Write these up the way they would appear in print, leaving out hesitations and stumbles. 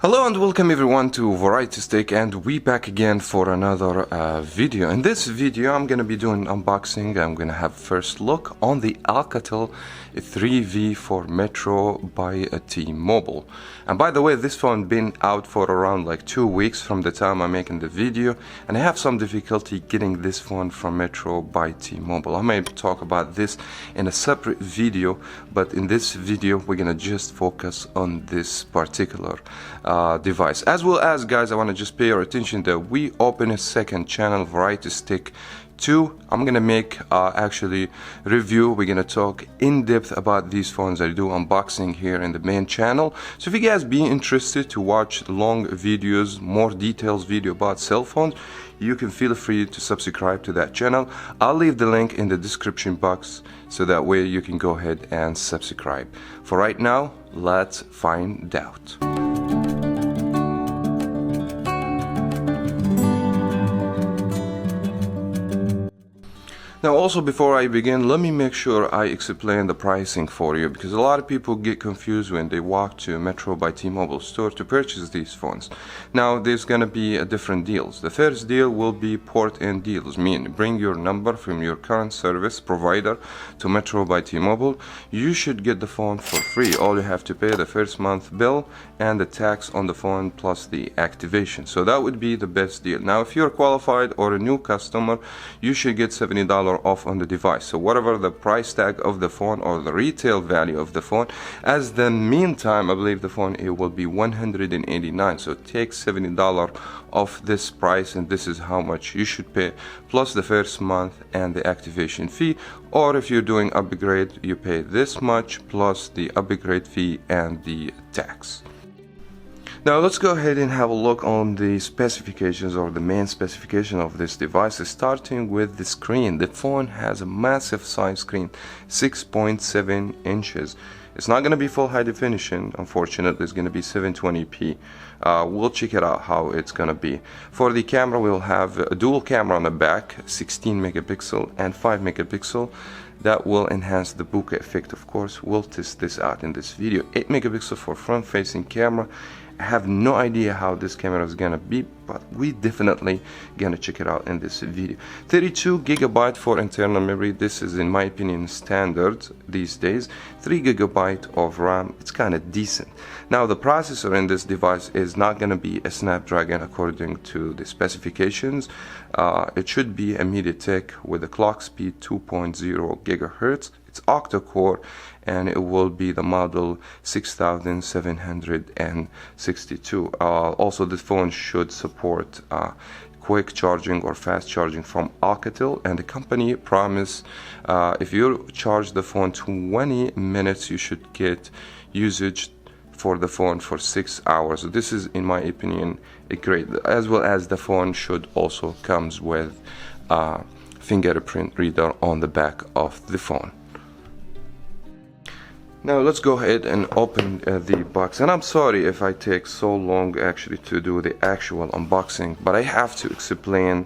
Hello and welcome everyone to Variety Stick, and we back again for another video. In this video I'm gonna be doing unboxing. I'm gonna have first look on the Alcatel 3V for Metro by T-Mobile. And by the way, this phone been out for around like 2 weeks from the time I'm making the video, and I have some difficulty getting this phone from Metro by T-Mobile. I may talk about this in a separate video, but in this video we're gonna just focus on this particular device. As well as, guys, I want to just pay your attention that we open a second channel, Variety Stick 2. I'm gonna make actually review. We're gonna talk in depth about these phones. I do unboxing here in the main channel, so if you guys be interested to watch long videos, more details video about cell phones, you can feel free to subscribe to that channel. I'll leave the link in the description box, so that way you can go ahead and subscribe. For right now, let's find out. Now also, before I begin, let me make sure I explain the pricing for you, because a lot of people get confused when they walk to Metro by T-Mobile store to purchase these phones. Now there's gonna be different deals. The first deal will be port-in deals, meaning bring your number from your current service provider to Metro by T-Mobile. You should get the phone for free. All you have to pay the first month bill and the tax on the phone plus the activation. So that would be the best deal. Now if you're qualified or a new customer, you should get $70 off on the device. So whatever the price tag of the phone or the retail value of the phone, as the meantime I believe the phone, it will be $189. So take $70 off this price, and this is how much you should pay, plus the first month and the activation fee. Or if you're doing upgrade, you pay this much plus the upgrade fee and the tax. Now let's go ahead and have a look on the specifications, or the main specification of this device, starting with the screen. The phone has a massive size screen, 6.7 inches. It's not going to be full high definition, unfortunately. It's going to be 720p. We'll check it out how it's going to be. For the camera, we'll have a dual camera on the back, 16 megapixel and 5 megapixel. That will enhance the bokeh effect, of course. We'll test this out in this video. 8 megapixel for front facing camera. I have no idea how this camera is gonna be, but we definitely gonna check it out in this video. 32 gigabyte for internal memory. This is, in my opinion, standard these days. 3 gigabyte of RAM. It's kind of decent. Now the processor in this device is not gonna be a Snapdragon according to the specifications. It should be a MediaTek with a clock speed 2.0 gigahertz. It's octa-core, and it will be the model 6762. Also, this phone should support quick charging or fast charging from Alcatel, and the company promise if you charge the phone 20 minutes, you should get usage for the phone for 6 hours. So this is, in my opinion, a great. As well as the phone should also comes with fingerprint reader on the back of the phone. Now let's go ahead and open the box, and I'm sorry if I take so long actually to do the actual unboxing, but I have to explain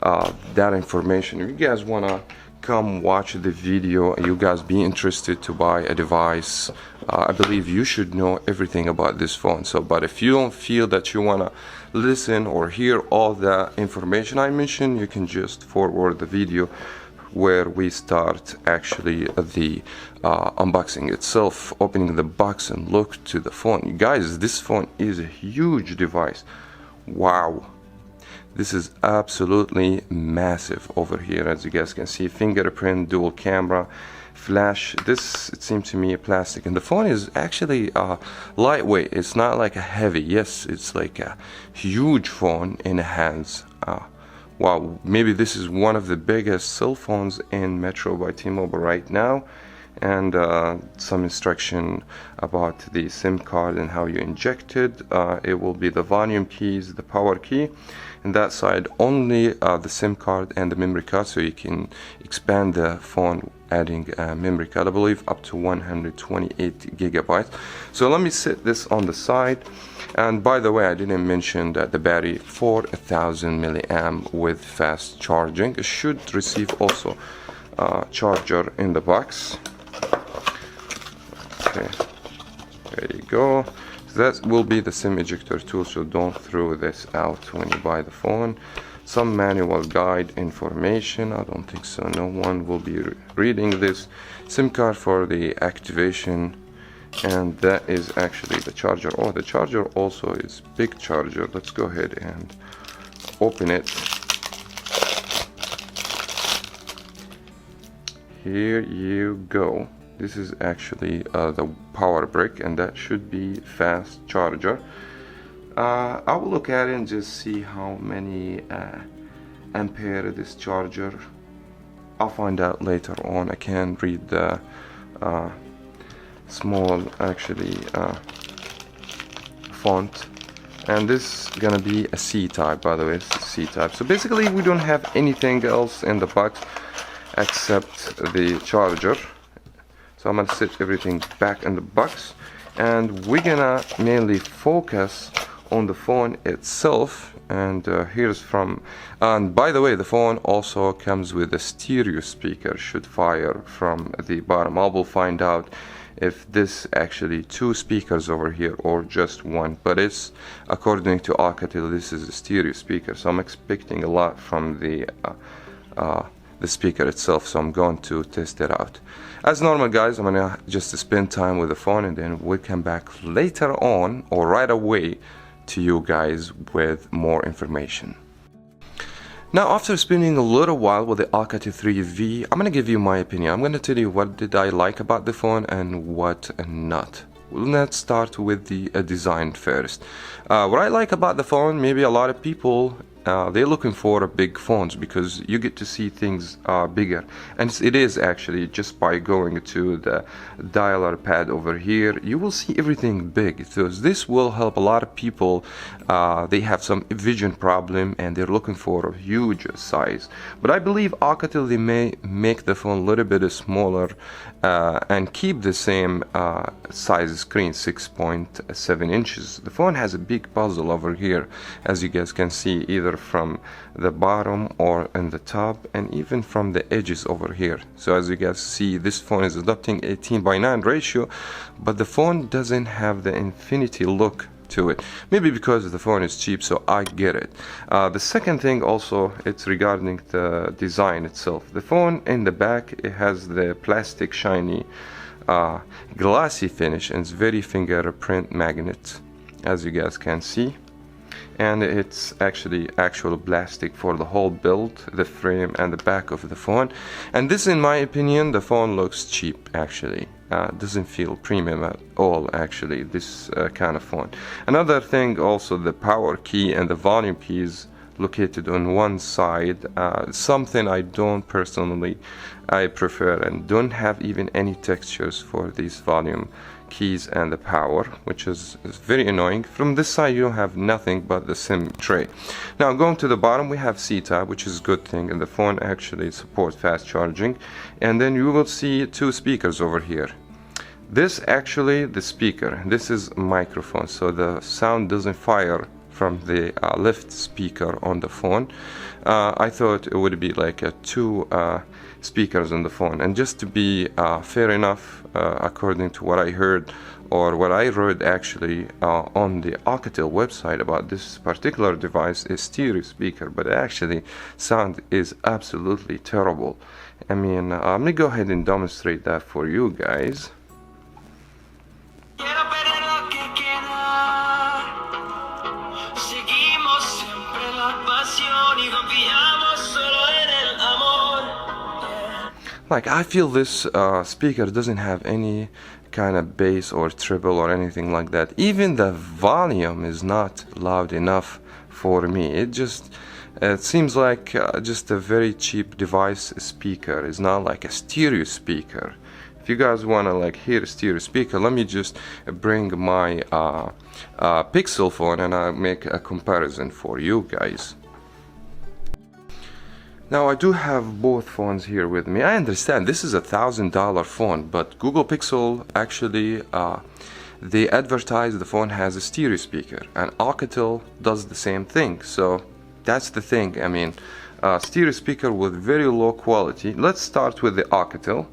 that information. If you guys wanna come watch the video and you guys be interested to buy a device, I believe you should know everything about this phone. So, but if you don't feel that you wanna listen or hear all the information I mentioned, you can just forward the video where we start actually the unboxing itself, opening the box and look to the phone. You guys, this phone is a huge device. Wow, this is absolutely massive over here. As you guys can see, fingerprint, dual camera, flash. This, it seems to me, a plastic, and the phone is actually lightweight. It's not like a heavy. Yes, it's like a huge phone in the hands. Wow, maybe this is one of the biggest cell phones in Metro by T-Mobile right now. And some instruction about the SIM card and how you inject it. It will be the volume keys, the power key, and that side only the SIM card and the memory card, so you can expand the phone adding a memory card, I believe up to 128 gigabytes. So let me set this on the side. And by the way, I didn't mention that the battery 4000 milliamp with fast charging. It should receive also charger in the box. Okay, there you go. So that will be the SIM ejector tool, so don't throw this out when you buy the phone. Some manual guide information, I don't think so, no one will be reading this. SIM card for the activation, and that is actually the charger. Oh, the charger also is big charger. Let's go ahead and open it. Here you go. This is actually the power brick, and that should be fast charger. I will look at it and just see how many ampere this charger. I'll find out later on. I can't read the small actually font. And this is gonna be a C type, by the way. It's a C type. So basically we don't have anything else in the box except the charger. So I'm gonna set everything back in the box, and we're gonna mainly focus on the phone itself. And here's from, and by the way, the phone also comes with a stereo speaker, should fire from the bottom. I will find out if this actually two speakers over here or just one, but it's, according to Alcatel, this is a stereo speaker, so I'm expecting a lot from the speaker itself, so I'm going to test it out. As normal, guys, I'm gonna just spend time with the phone, and then we'll come back later on or right away to you guys with more information. Now, after spending a little while with the Alcatel 3V, I'm gonna give you my opinion. I'm gonna tell you what did I like about the phone and what not. Well, let's start with the design first. What I like about the phone, maybe a lot of people they're looking for big phones because you get to see things bigger, and it is actually just by going to the dialer pad over here, you will see everything big. So this will help a lot of people. They have some vision problem and they're looking for a huge size, but I believe Alcatel, they may make the phone a little bit smaller and keep the same size screen, 6.7 inches. The phone has a big puzzle over here, as you guys can see, either from the bottom or in the top, and even from the edges over here. So as you guys see, this phone is adopting 18:9 ratio, but the phone doesn't have the infinity look to it, maybe because the phone is cheap, so I get it. The second thing also, it's regarding the design itself. The phone in the back, it has the plastic shiny glassy finish, and it's very fingerprint magnet, as you guys can see. And it's actually actual plastic for the whole build, the frame and the back of the phone. And this, in my opinion, the phone looks cheap actually. Doesn't feel premium at all actually, this kind of phone. Another thing also, the power key and the volume keys located on one side, something I don't personally I prefer, and don't have even any textures for these volume keys and the power, which is very annoying. From this side you don't have nothing but the SIM tray. Now going to the bottom, we have C-type, which is a good thing, and the phone actually supports fast charging. And then you will see two speakers over here. This actually, the speaker, this is microphone, so the sound doesn't fire from the left speaker on the phone. I thought it would be like two speakers on the phone, and just to be fair enough, according to what I heard or what I read actually on the Alcatel website about this particular device, is stereo speaker, but actually sound is absolutely terrible. I mean, I'm gonna go ahead and demonstrate that for you guys. Like, I feel this speaker doesn't have any kind of bass or treble or anything like that. Even the volume is not loud enough for me. It seems like just a very cheap device speaker. It's not like a stereo speaker. If you guys want to like hear a stereo speaker, let me just bring my Pixel phone and I'll make a comparison for you guys. Now I do have both phones here with me. I understand this is $1,000 phone, but Google Pixel actually they advertise the phone has a stereo speaker, and Alcatel does the same thing. So that's the thing. I mean, stereo speaker with very low quality. Let's start with the Alcatel.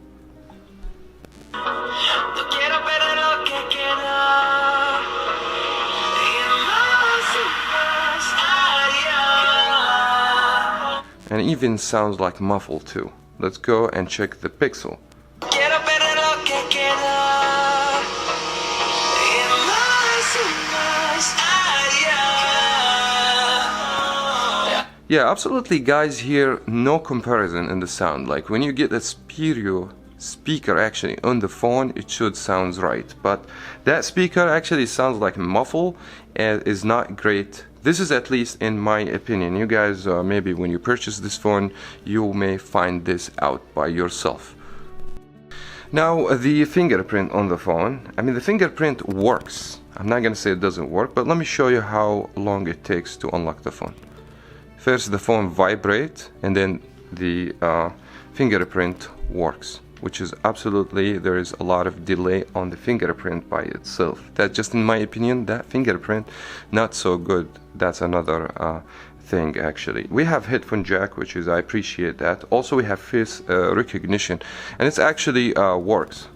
and even sounds like muffled too. Let's go and check the Pixel. Yeah, absolutely guys, here no comparison in the sound. Like when you get a stereo speaker actually on the phone, it should sound right, but that speaker actually sounds like muffled and is not great. This is at least in my opinion. You guys, maybe when you purchase this phone, you may find this out by yourself. Now, the fingerprint on the phone. I mean, the fingerprint works. I'm not gonna say it doesn't work, but let me show you how long it takes to unlock the phone. First, the phone vibrates, and then the fingerprint works, which is absolutely, there is a lot of delay on the fingerprint by itself. That, just in my opinion, that fingerprint not so good. That's another thing actually. We have headphone jack, which is, I appreciate that. Also we have face recognition, and it actually works.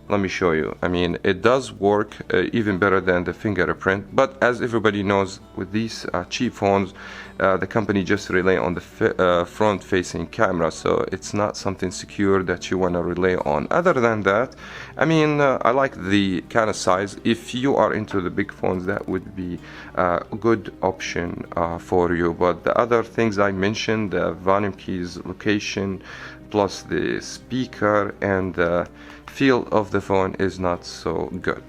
Let me show you. I mean, it does work even better than the fingerprint, but as everybody knows, with these cheap phones, the company just rely on the front-facing camera, so it's not something secure that you want to rely on. Other than that, I mean, I like the kind of size. If you are into the big phones, that would be a good option for you. But the other things I mentioned, the volume keys, location, plus the speaker and the feel of the phone is not so good.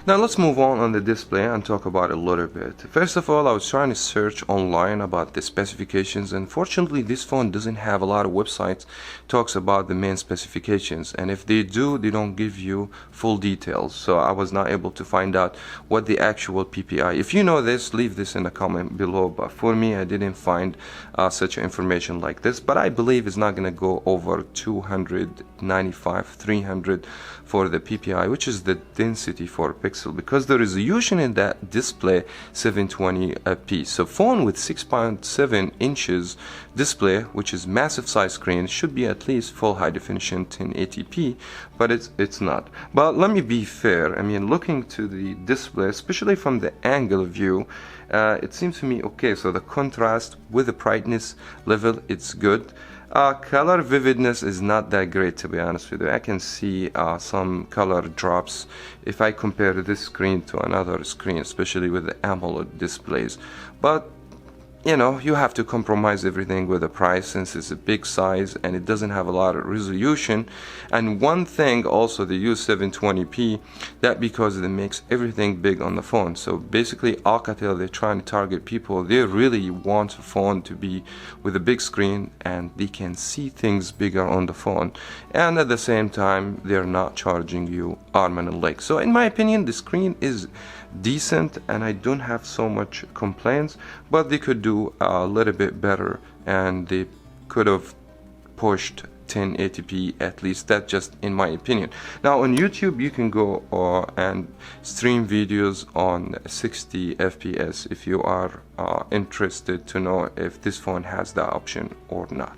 Now let's move on the display and talk about it a little bit. First of all, I was trying to search online about the specifications. Unfortunately, this phone doesn't have a lot of websites talks about the main specifications, and if they do, they don't give you full details. So I was not able to find out what the actual PPI. If you know this, leave this in the comment below, but for me, I didn't find such information like this, but I believe it's not going to go over 295, 300 for the PPI, which is the density for pixel, because the resolution in that display 720p. So phone with 6.7 inches display, which is massive size screen, should be at least full high definition 1080p, but it's not. But let me be fair. I mean, looking to the display, especially from the angle view, it seems to me okay. So the contrast with the brightness level, it's good. Color vividness is not that great, to be honest with you. I can see some color drops if I compare this screen to another screen, especially with the AMOLED displays. But you know, you have to compromise everything with the price, since it's a big size and it doesn't have a lot of resolution. And one thing also, they use 720p, that because it makes everything big on the phone. So basically Alcatel, they're trying to target people, they really want a phone to be with a big screen and they can see things bigger on the phone, and at the same time they're not charging you arm and a leg. So in my opinion, the screen is decent and I don't have so much complaints, but they could do a little bit better and they could have pushed 1080p at least. That's just in my opinion. Now on YouTube you can go and stream videos on 60 fps if you are interested to know if this phone has that option or not.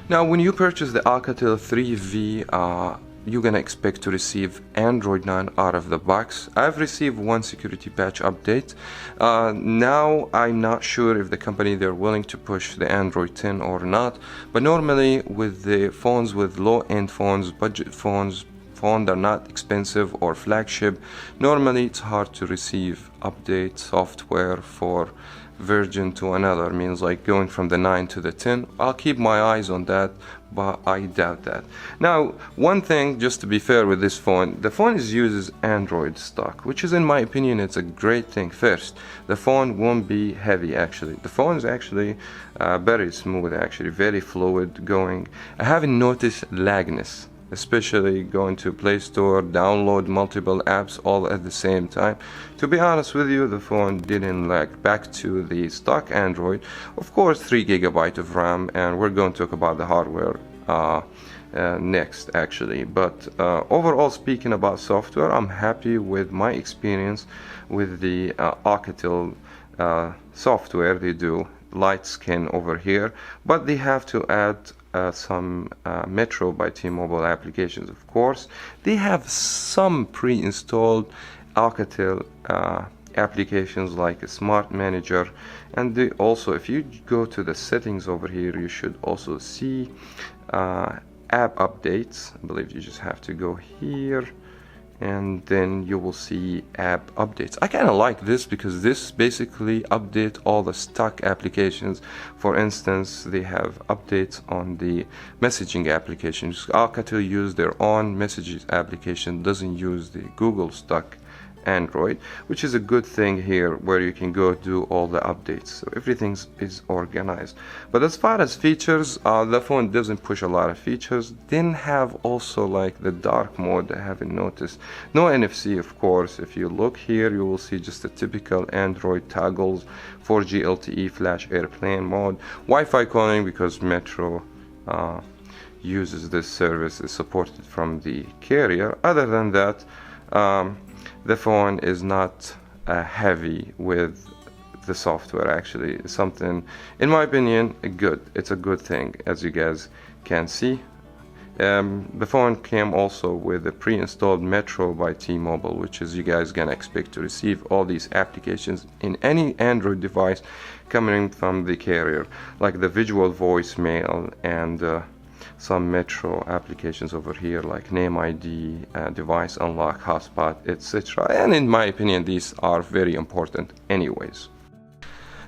Now when you purchase the Alcatel 3V, you're gonna expect to receive Android 9 out of the box. I've received one security patch update. Now I'm not sure if the company, they're willing to push the Android 10 or not, but normally with the phones, with low-end phones, budget phones that are not expensive or flagship, normally it's hard to receive update software for version to another, means like going from the 9 to the 10. I'll keep my eyes on that, but I doubt that. Now one thing, just to be fair with this phone, the phone uses Android stock, which is, in my opinion, it's a great thing. First, the phone won't be heavy. Actually the phone is actually very smooth, actually very fluid going. I haven't noticed lagness, especially going to Play Store, download multiple apps all at the same time. To be honest with you, the phone didn't lag. Back to the stock Android, of course 3 GB of RAM, and we're going to talk about the hardware next actually. But overall speaking about software, I'm happy with my experience with the Alcatel software. They do light skin over here, but they have to add some metrobyt-mobile applications. Of course, they have some pre-installed Alcatel applications like a Smart Manager, and also if you go to the settings over here, you should also see app updates. I believe you just have to go here and then you will see app updates. I kind of like this because this basically update all the stock applications. For instance, they have updates on the messaging applications. Alcatel use their own messages application, doesn't use the Google stock Android, which is a good thing here where you can go do all the updates, so everything is organized. But as far as features, the phone doesn't push a lot of features. Then have also like the dark mode. I haven't noticed. No NFC, of course. If you look here, you will see just the typical Android toggles, 4G LTE flash airplane mode, Wi-Fi calling because Metro uses this service, is supported from the carrier. Other than that, the phone is not heavy with the software. Actually, it's something, in my opinion, good. It's a good thing, as you guys can see. The phone came also with a pre-installed Metro by T-Mobile, which is you guys gonna expect to receive all these applications in any Android device coming from the carrier, like the visual voicemail and some Metro applications over here like name ID, device unlock, hotspot, etc. And in my opinion, these are very important anyways.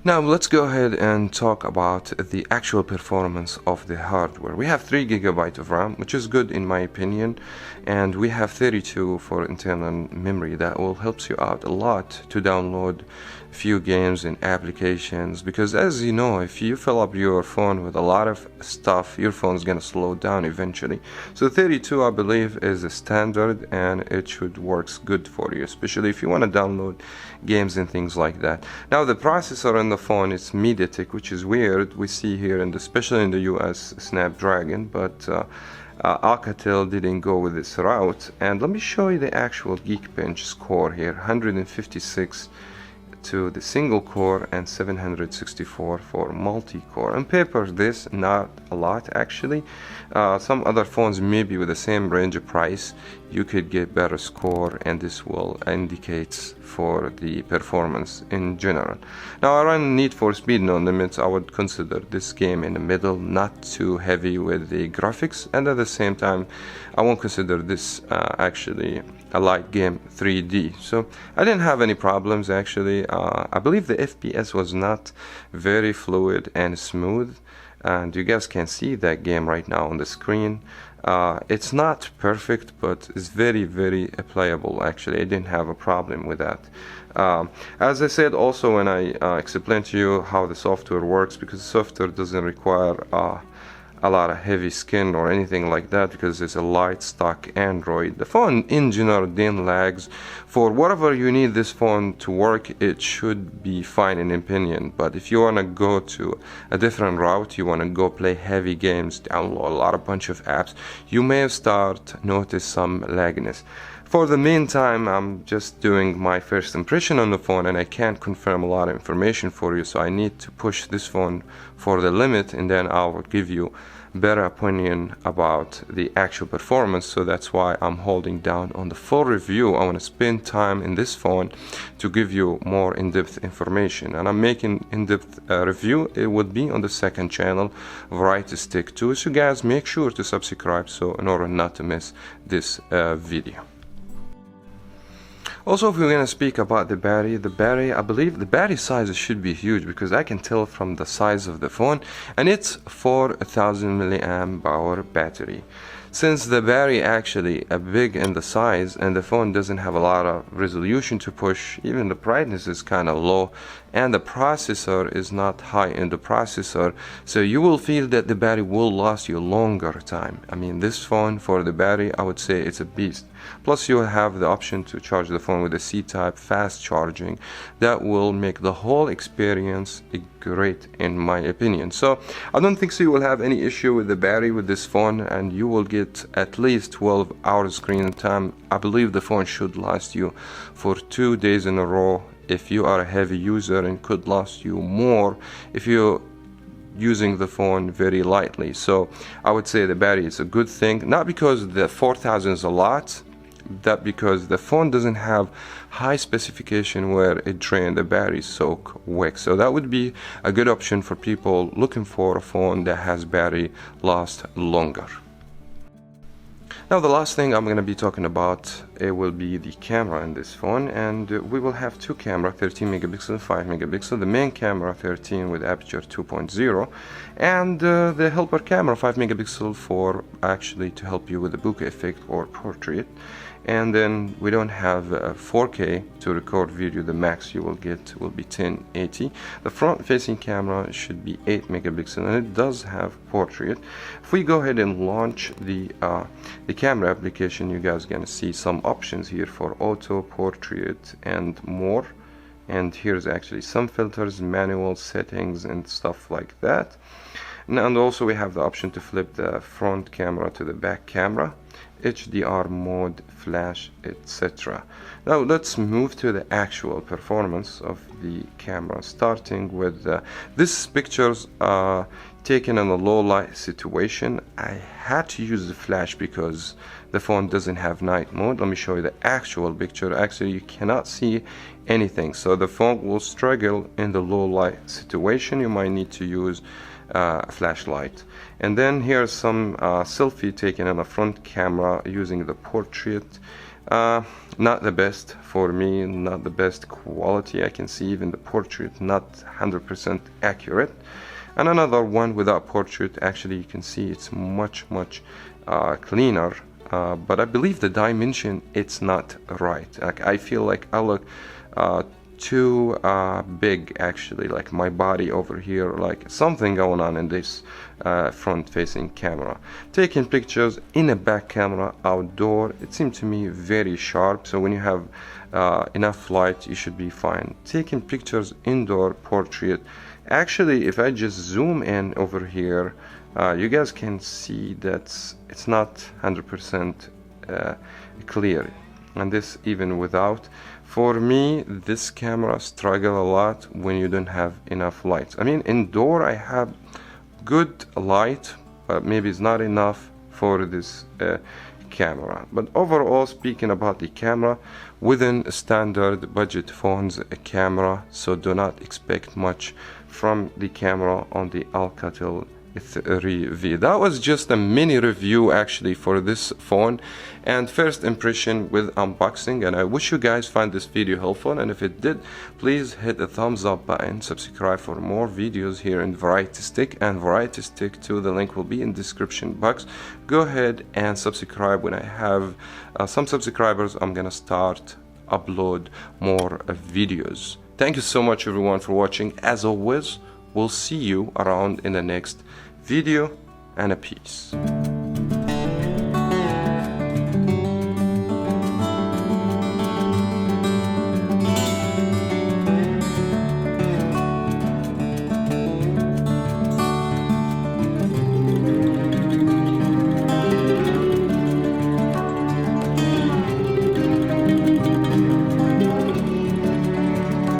Now let's go ahead and talk about the actual performance of the hardware. We have 3 GB of RAM, which is good in my opinion, and we have 32 for internal memory. That will help you out a lot to download few games and applications, because as you know, if you fill up your phone with a lot of stuff, your phone is going to slow down eventually. So 32 I believe is a standard, and it should works good for you, especially if you want to download games and things like that. Now the processor on the phone is MediaTek, which is weird. We see here, especially in the US, Snapdragon, but Alcatel didn't go with this route. And let me show you the actual Geekbench score here. 156 to the single core and 764 for multi-core. On paper, this not a lot actually. Some other phones maybe with the same range of price you could get better score, and this will indicate for the performance in general. Now I run Need for Speed No Limits. I would consider this game in the middle, not too heavy with the graphics, and at the same time I won't consider this actually a light game 3D. So I didn't have any problems actually. I believe the FPS was not very fluid and smooth, and you guys can see that game right now on the screen. It's not perfect, but it's very playable actually. I didn't have a problem with that. As I said also when I explained to you how the software works, because the software doesn't require a lot of heavy skin or anything like that, because it's a light stock Android. The phone in general then lags. For whatever you need this phone to work, it should be fine in opinion. But if you want to go to a different route, you want to go play heavy games, download a bunch of apps, you may start notice some lagginess. For the meantime, I'm just doing my first impression on the phone, and I can't confirm a lot of information for you, so I need to push this phone for the limit, and then I will give you better opinion about the actual performance. So that's why I'm holding down on the full review. I want to spend time in this phone to give you more in-depth information, and I'm making in-depth review. It would be on the second channel, Variety Stick 2. So guys, make sure to subscribe so in order not to miss this video. Also, if we're going to speak about the battery, I believe the battery size should be huge, because I can tell from the size of the phone, and it's 4000 milliamp hour battery. Since the battery actually big in the size, and the phone doesn't have a lot of resolution to push, even the brightness is kind of low, and the processor is not high in the processor, so you will feel that the battery will last you longer time. I mean, this phone for the battery, I would say it's a beast. Plus you have the option to charge the phone with a C-type fast charging. That will make the whole experience great in my opinion. So I don't think so you will have any issue with the battery with this phone, and you will get at least 12 hours screen time. I believe the phone should last you for 2 days in a row if you are a heavy user, and could last you more if you're using the phone very lightly. So I would say the battery is a good thing, not because the 4000 is a lot, that because the phone doesn't have high specification where it drains the battery so quick. So that would be a good option for people looking for a phone that has battery last longer. Now the last thing I'm going to be talking about, it will be the camera in this phone, and we will have two cameras, 13 megapixel, 5 megapixel, the main camera 13 with aperture 2.0, and the helper camera 5 megapixel for actually to help you with the bokeh effect or portrait. And then we don't have 4K to record video. The max you will get will be 1080. The front facing camera should be 8 megapixel, and it does have portrait. If we go ahead and launch the camera application, you guys are gonna see some options here for auto, portrait, and more. And here's actually some filters, manual settings, and stuff like that. And also we have the option to flip the front camera to the back camera, HDR mode, flash, etc. Now let's move to the actual performance of the camera, starting with this pictures taken in a low light situation. I had to use the flash because the phone doesn't have night mode. Let me show you the actual picture. Actually you cannot see anything, so the phone will struggle in the low light situation. You might need to use a flashlight. And then here's some selfie taken on the front camera using the portrait. Not the best for me, not the best quality. I can see even the portrait not 100% accurate. And another one without portrait, actually you can see it's much cleaner, but I believe the dimension, it's not right. Like I feel like I look too big, actually, like my body over here, like something going on in this front facing camera. Taking pictures in a back camera outdoor, it seemed to me very sharp, so when you have enough light you should be fine. Taking pictures indoor, portrait, actually if I just zoom in over here, you guys can see that it's not 100% clear, and this even without. For me, this camera struggle a lot when you don't have enough light. I mean, indoor I have good light, but maybe it's not enough for this camera. But overall, speaking about the camera, within standard budget phones camera, so do not expect much from the camera on the Alcatel 3V. That was just a mini review actually for this phone and first impression with unboxing, and I wish you guys find this video helpful, and if it did, please hit the thumbs up button, subscribe for more videos here in Variety Stick, and Variety Stick 2, the link will be in description box. Go ahead and subscribe. When I have some subscribers, I'm gonna start upload more videos. Thank you so much everyone for watching. As always, we'll see you around in the next video, and a peace.